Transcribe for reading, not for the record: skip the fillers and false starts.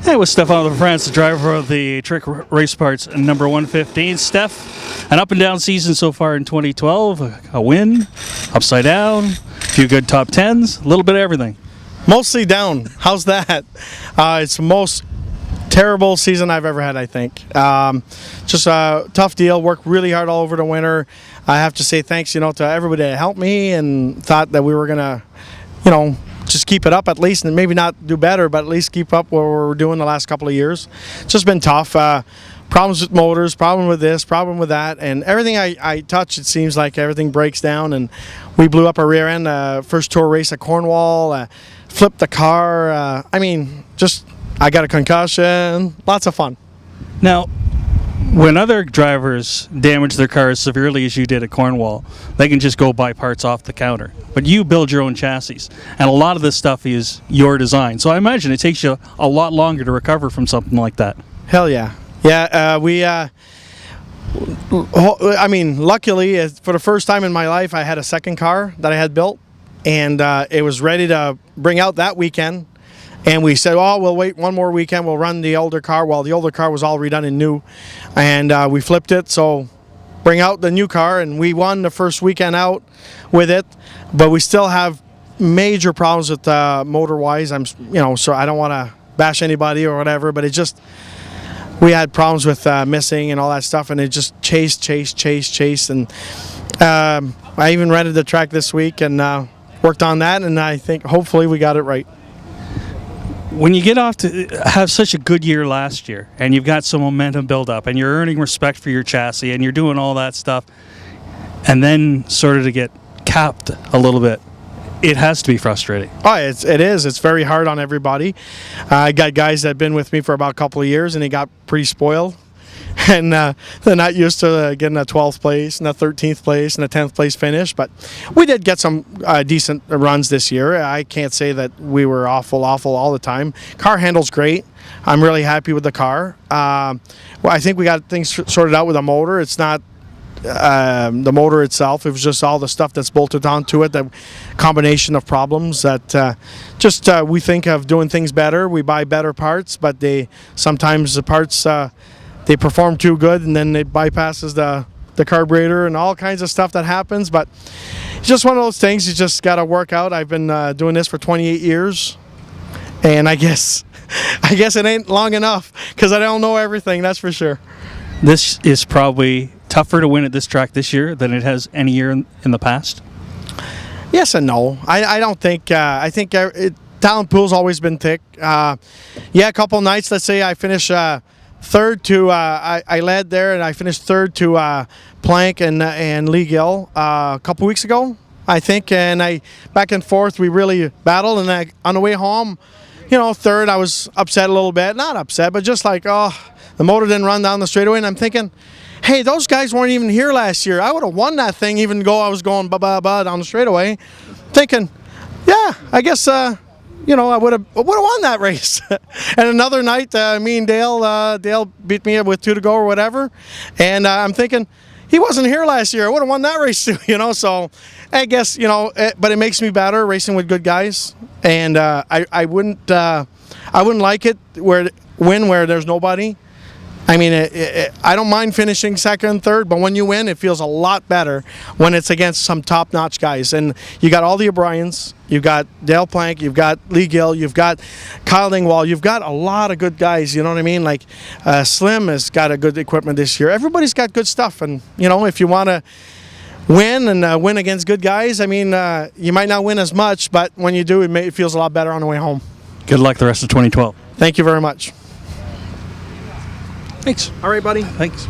Hey, with Stephane Lafrance, the driver of the Trick Race Parts number 115. Steph, an up and down season so far in 2012. A win, upside down, a few good top tens, a little bit of everything. Mostly down. How's that? It's the most terrible season I've ever had, I think. Just a tough deal. Worked really hard all over the winter. I have to say thanks, to everybody that helped me and thought that we were going to, just keep it up at least, and maybe not do better, but at least keep up what we were doing the last couple of years. It's just been tough. Problems with motors, problem with this, problem with that, and everything I touch, it seems like everything breaks down, and we blew up our rear end first tour race at Cornwall, flipped the car. I got a concussion. Lots of fun. Now, when other drivers damage their cars as severely as you did at Cornwall, they can just go buy parts off the counter. But you build your own chassis, and a lot of this stuff is your design. So I imagine it takes you a lot longer to recover from something like that. Hell yeah. Yeah, luckily, for the first time in my life, I had a second car that I had built, and it was ready to bring out that weekend. And we said, we'll wait one more weekend. We'll run the older car. Well, the older car was all redone and new. And we flipped it, so bring out the new car. And we won the first weekend out with it. But we still have major problems with motor-wise. So I don't want to bash anybody or whatever. But we had problems with missing and all that stuff. And it just chased. And I even rented the track this week and worked on that. And I think hopefully we got it right. When you get off to have such a good year last year, and you've got some momentum build up, and you're earning respect for your chassis, and you're doing all that stuff, and then sort of to get capped a little bit, it has to be frustrating. Oh, it is. It's very hard on everybody. I got guys that have been with me for about a couple of years, and they got pretty spoiled. And they're not used to getting a 12th place and a 13th place and a 10th place finish. But we did get some decent runs this year. I can't say that we were awful all the time. Car handles great. I'm really happy with the car. I think we got things sorted out with the motor. It's not the motor itself. It was just all the stuff that's bolted onto it, the combination of problems that we think of doing things better. We buy better parts, but sometimes the parts... they perform too good, and then it bypasses the carburetor and all kinds of stuff that happens. But it's just one of those things you just got to work out. I've been doing this for 28 years, and I guess it ain't long enough because I don't know everything, that's for sure. This is probably tougher to win at this track this year than it has any year in the past? Yes and no. I don't think... I think talent pool's always been thick. A couple nights, let's say I finish... third to I led there, and I finished third to Plank and Lee Gill a couple weeks ago, I think. And back and forth we really battled. And on the way home, third, I was upset a little bit. Not upset, but just like, the motor didn't run down the straightaway. And I'm thinking, hey, those guys weren't even here last year. I would have won that thing even though I was going ba down the straightaway. Thinking, yeah, I guess. I would have won that race. And another night, me and Dale beat me with 2 to go or whatever. And I'm thinking, he wasn't here last year. I would have won that race too, So I guess, but it makes me better racing with good guys. And I wouldn't like it where there's nobody. I mean, I don't mind finishing second, third, but when you win, it feels a lot better when it's against some top-notch guys. And you got all the O'Briens, you've got Dale Plank, you've got Lee Gill, you've got Kyle Dingwall, you've got a lot of good guys, you know what I mean? Like Slim has got a good equipment this year. Everybody's got good stuff, and, if you want to win and win against good guys, I mean, you might not win as much, but when you do, it feels a lot better on the way home. Good luck the rest of 2012. Thank you very much. Thanks. All right, buddy. Thanks.